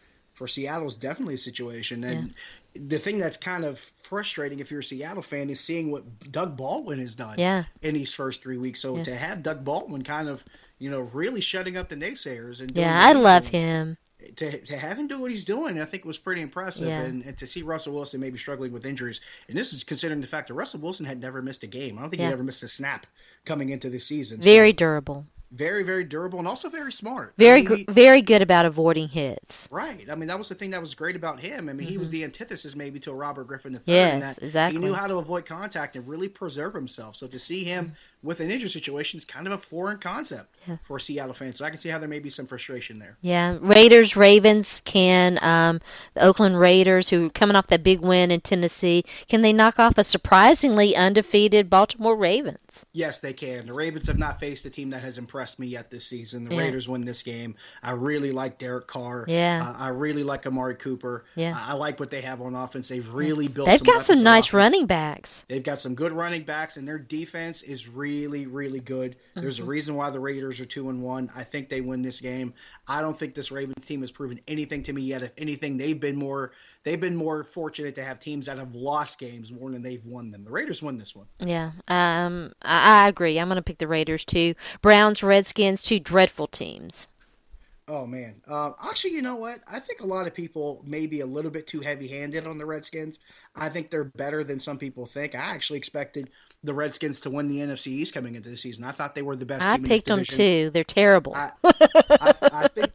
Seattle is definitely a situation. Yeah. And the thing that's kind of frustrating if you're a Seattle fan is seeing what Doug Baldwin has done Yeah. in these first 3 weeks. So Yeah. to have Doug Baldwin kind of, really shutting up the naysayers and doing Yeah, what I he's love doing, him. to have him do what he's doing, I think was pretty impressive. Yeah. And to see Russell Wilson maybe struggling with injuries, and this is considering the fact that Russell Wilson had never missed a game. I don't think Yeah. he'd ever missed a snap coming into this season. Very So durable. very, very durable and also very smart. I Very mean, very good about avoiding hits. right. I mean, that was the thing that was great about him. I mean, he was Mhm. the antithesis maybe to a Robert Griffin III in Yes, that he exactly. knew how to avoid contact and really preserve himself. So to see him with an injury situation is kind of a foreign concept Yeah. for Seattle fans. So I can see how there may be some frustration there. Yeah, Raiders, Ravens the Oakland Raiders, who are coming off that big win in Tennessee, can they knock off a surprisingly undefeated Baltimore Ravens? Yes, they can. The Ravens have not faced a team that has impressed me yet this season. The Yeah. Raiders win this game. I really like Derek Carr. Yeah. I really like Amari Cooper. Yeah. I like what they have on offense. They've really built They've some got weapons some on nice offense. running backs. They've got some good running backs, and their defense is really, really good. There's a reason why the Raiders are 2-1. I think they win this game. I don't think this Ravens team has proven anything to me yet. If anything, they've been more they've been more fortunate to have teams that have lost games more than they've won them. The Raiders won this one. Yeah. I agree. I'm going to pick the Raiders too. Browns, Redskins, two dreadful teams. Oh man, actually, you know what? I think a lot of people may be a little bit too heavy-handed on the Redskins. I think they're better than some people think. I actually expected the Redskins to win the NFC East coming into the season. I thought they were the best I team in this picked them division. too. They're terrible. I, I think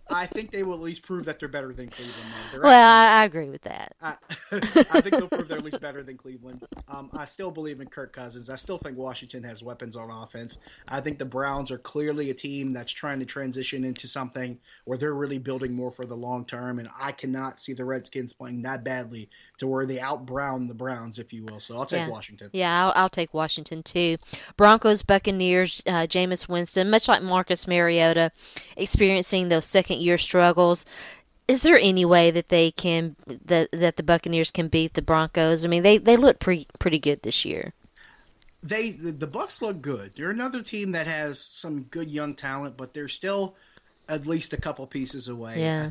I think they will at least prove that they're better than Cleveland. Though. Well, I agree with that. I, I think they'll prove they're at least better than Cleveland. I still believe in Kirk Cousins. I still think Washington has weapons on offense. I think the Browns are clearly a team that's trying to transition into something where they're really building more for the long term. And I cannot see the Redskins playing that badly to where they out-Brown the Browns, if you will. So I'll take Yeah. Washington. Yeah, I'll take Washington too. Broncos, Buccaneers, Jameis Winston, much like Marcus Mariota, experiencing those second year struggles. Is there any way that that the Buccaneers can beat the Broncos? I mean, they look pretty good this year. The Bucks look good. They're another team that has some good young talent, but they're still at least a couple pieces away. Yeah.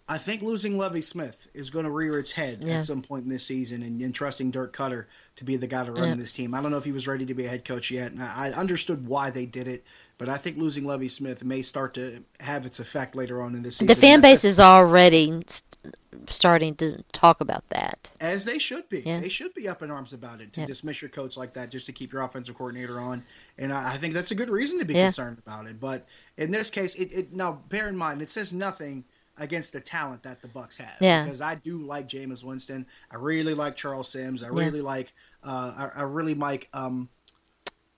I think losing Lovie Smith is going to rear its head Yeah. at some point in this season, and trusting Dirk Cutter to be the guy to run Yeah. this team. I don't know if he was ready to be a head coach yet, and I understood why they did it, but I think losing Lovie Smith may start to have its effect later on in this The season. fan base is already starting to talk about that. As they should be. Yeah. They should be up in arms about it to Yeah. dismiss your coach like that just to keep your offensive coordinator on. And I think that's a good reason to be Yeah. concerned about it. But in this case, now bear in mind, it says nothing against the talent that the Bucks have. Yeah. Because I do like Jameis Winston. I really like Charles Sims. I Yeah. really like I really like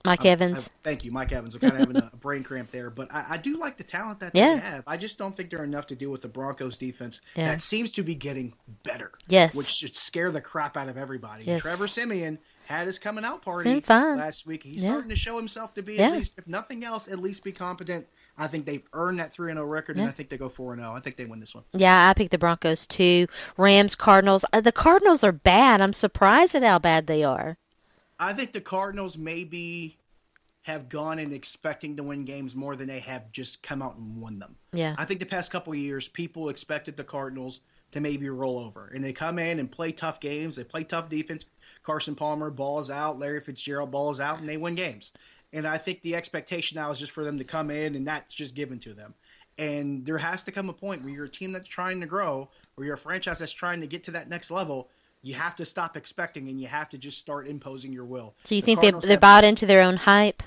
Mike Evans. thank you, Mike Evans. I'm kind of having a brain cramp there, but I do like the talent that Yeah. they have. I just don't think they're enough to deal with the Broncos defense Yeah. that seems to be getting better, Yes. which should scare the crap out of everybody. Yes. Trevor Siemian had his coming out party Been fine. last week. He's Yeah. starting to show himself to be Yeah. at least, if nothing else, at least be competent. I think they've earned that 3-0 record, and Yeah. I think they go 4-0. I think they win this one. Yeah, I picked the Broncos too. Rams, Cardinals. The Cardinals are bad. I'm surprised at how bad they are. I think the Cardinals maybe have gone in expecting to win games more than they have just come out and won them. Yeah. I think the past couple of years, people expected the Cardinals to maybe roll over. And they come in and play tough games. They play tough defense. Carson Palmer balls out. Larry Fitzgerald balls out, and they win games. And I think the expectation now is just for them to come in, and that's just given to them. And there has to come a point where you're a team that's trying to grow, or you're a franchise that's trying to get to that next level. You have to stop expecting, and you have to just start imposing your will. So you The think Cardinals they're have bought into their own hype?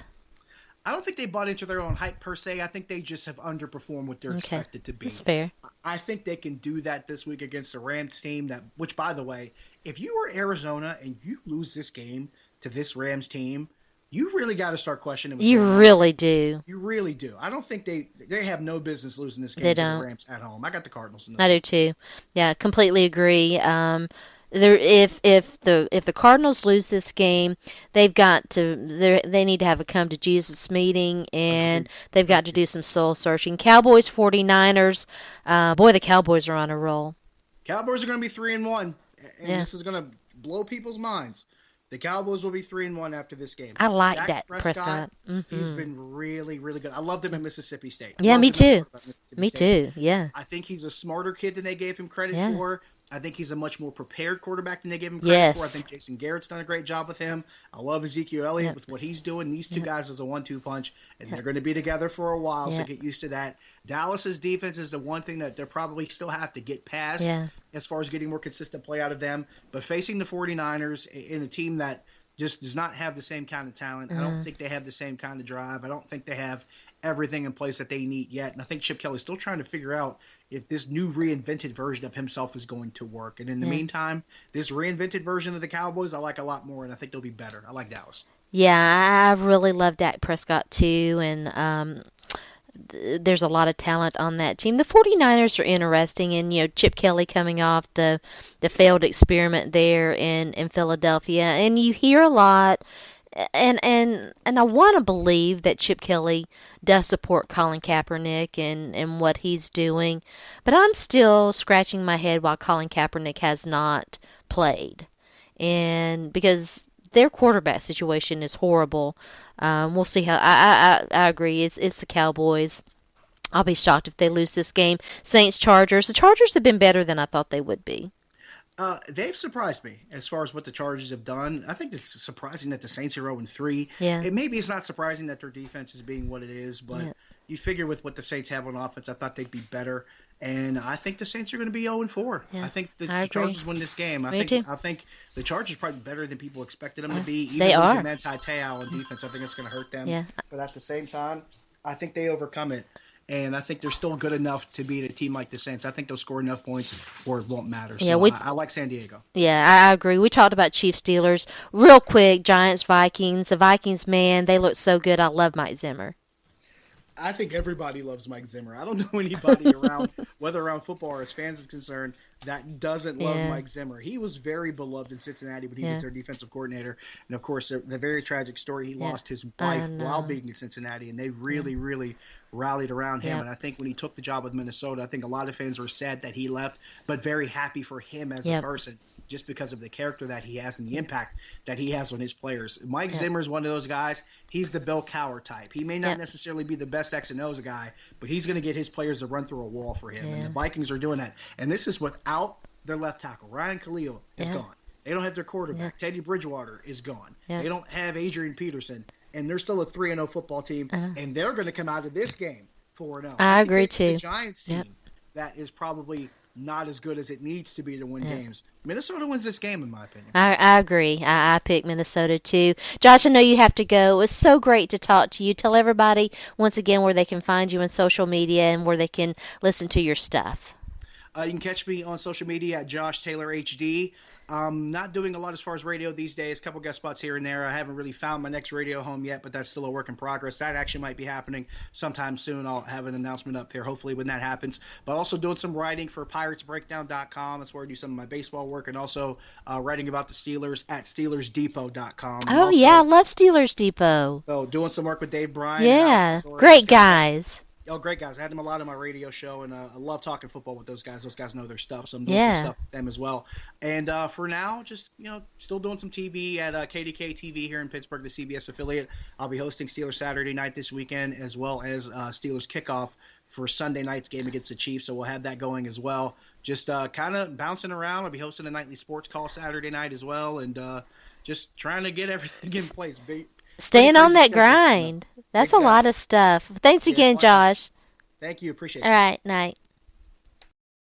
I don't think they bought into their own hype per se. I think they just have underperformed what they're Okay. expected to be. That's fair. I think they can do that this week against the Rams team. Which, by the way, if you were Arizona and you lose this game to this Rams team, you really got to start questioning what's You going on. really do. You really do. I don't think they have no business losing this game They to don't. the Rams at home. I got the Cardinals in this I one. do too. Yeah, completely agree. If the Cardinals lose this game, they need to have a come to Jesus meeting, and Agreed. they've got to do some soul searching. Cowboys, 49ers. Boy, the Cowboys are on a roll. Cowboys are going to be 3-1, and Yeah. this is going to blow people's minds. The Cowboys will be 3-1 after this game. I like Dak that Prescott. He's been really, really good. I loved him at Mississippi State. Yeah, Loved me him as a too. quarterback at Mississippi Me State. too. Yeah. I think he's a smarter kid than they gave him credit Yeah. for. I think he's a much more prepared quarterback than they gave him credit for. I Yes. think Jason Garrett's done a great job with him. I love Ezekiel Elliott Yeah. with what he's doing. These two Yeah. guys is a 1-2 punch, and they're going to be together for a while, Yeah. so get used to that. Dallas's defense is the one thing that they probably still have to get past Yeah. as far as getting more consistent play out of them. But facing the 49ers in a team that just does not have the same kind of talent, I don't think they have the same kind of drive. I don't think they have everything in place that they need yet. And I think Chip Kelly's still trying to figure out if this new reinvented version of himself is going to work. And in the Yeah. meantime, this reinvented version of the Cowboys I like a lot more, and I think they'll be better. I like Dallas. Yeah, I really love Dak Prescott too, and there's a lot of talent on that team. The 49ers are interesting, and Chip Kelly coming off the failed experiment there in Philadelphia, and you hear a lot. And I want to believe that Chip Kelly does support Colin Kaepernick and what he's doing, but I'm still scratching my head why Colin Kaepernick has not played, and because their quarterback situation is horrible. We'll see how. I agree. It's the Cowboys. I'll be shocked if they lose this game. Saints Chargers. The Chargers have been better than I thought they would be. They've surprised me as far as what the Chargers have done. I think it's surprising that the Saints are 0-3. Yeah. Maybe it's not surprising that their defense is being what it is, but Yeah. you figure with what the Saints have on offense, I thought they'd be better. And I think the Saints are going to be 0-4. Yeah. I think I the agree. Chargers win this game. Me too. I think the Chargers are probably better than people expected them to be. Even They losing are. Manti Te'o on defense, I think it's going to hurt them. Yeah. But at the same time, I think they overcome it. And I think they're still good enough to beat a team like the Saints. I think they'll score enough points where it won't matter. Yeah, So I like San Diego. Yeah, I agree. We talked about Chiefs Steelers real quick. Giants Vikings. The Vikings, man, they look so good. I love Mike Zimmer. I think everybody loves Mike Zimmer. I don't know anybody around, whether around football or as fans is concerned, that doesn't love Yeah. Mike Zimmer. He was very beloved in Cincinnati when he Yeah. was their defensive coordinator. And of course, the very tragic story, he Yeah. lost his I wife while know. being in Cincinnati, and they really, really rallied around him. Yeah. And I think when he took the job with Minnesota, I think a lot of fans were sad that he left, but very happy for him as a Yep. person, just because of the character that he has and the impact that he has on his players. Mike Yep. Zimmer is one of those guys. He's the Bill Cowher type. He may not Yep. necessarily be the best X and O's guy, but he's going to get his players to run through a wall for him. And Yeah. the Vikings are doing that. And this is without their left tackle. Ryan Khalil is Yeah. gone. They don't have their quarterback. Yeah. Teddy Bridgewater is gone. Yeah. They don't have Adrian Peterson. And they're still a 3-0 football team. Uh-huh. And they're going to come out of this game 4-0. I think agree, they beat too. the Giants team Yep. that is probably not as good as it needs to be to win Yeah. games. Minnesota wins this game, in my opinion. I agree. I picked Minnesota too. Josh, I know you have to go. It was so great to talk to you. Tell everybody once again where they can find you on social media and where they can listen to your stuff. You can catch me on social media at Josh Taylor HD. Not doing a lot as far as radio these days. A couple guest spots here and there. I haven't really found my next radio home yet, but that's still a work in progress. That actually might be happening sometime soon. I'll have an announcement up there hopefully when that happens. But also doing some writing for PiratesBreakdown.com. That's where I do some of my baseball work, and also writing about the Steelers at SteelersDepot.com. And Oh also, yeah, I love Steelers Depot. so doing some work with Dave Bryan. Yeah, And Alex great Those guys. guys. Oh, great guys. I had them a lot on my radio show, and I love talking football with those guys. Those guys know their stuff, so I'm doing some Yeah. stuff with them as well. And for now, just, still doing some TV at KDK TV here in Pittsburgh, the CBS affiliate. I'll be hosting Steelers Saturday night this weekend, as well as Steelers kickoff for Sunday night's game against the Chiefs, so we'll have that going as well. Just kind of bouncing around. I'll be hosting a nightly sports call Saturday night as well, and just trying to get everything in place. Pretty Staying on crazy that schedule coming up. grind. That's a lot Exactly. of stuff. Thanks Yeah, again, awesome. Josh. Thank you. Appreciate All you. right, night.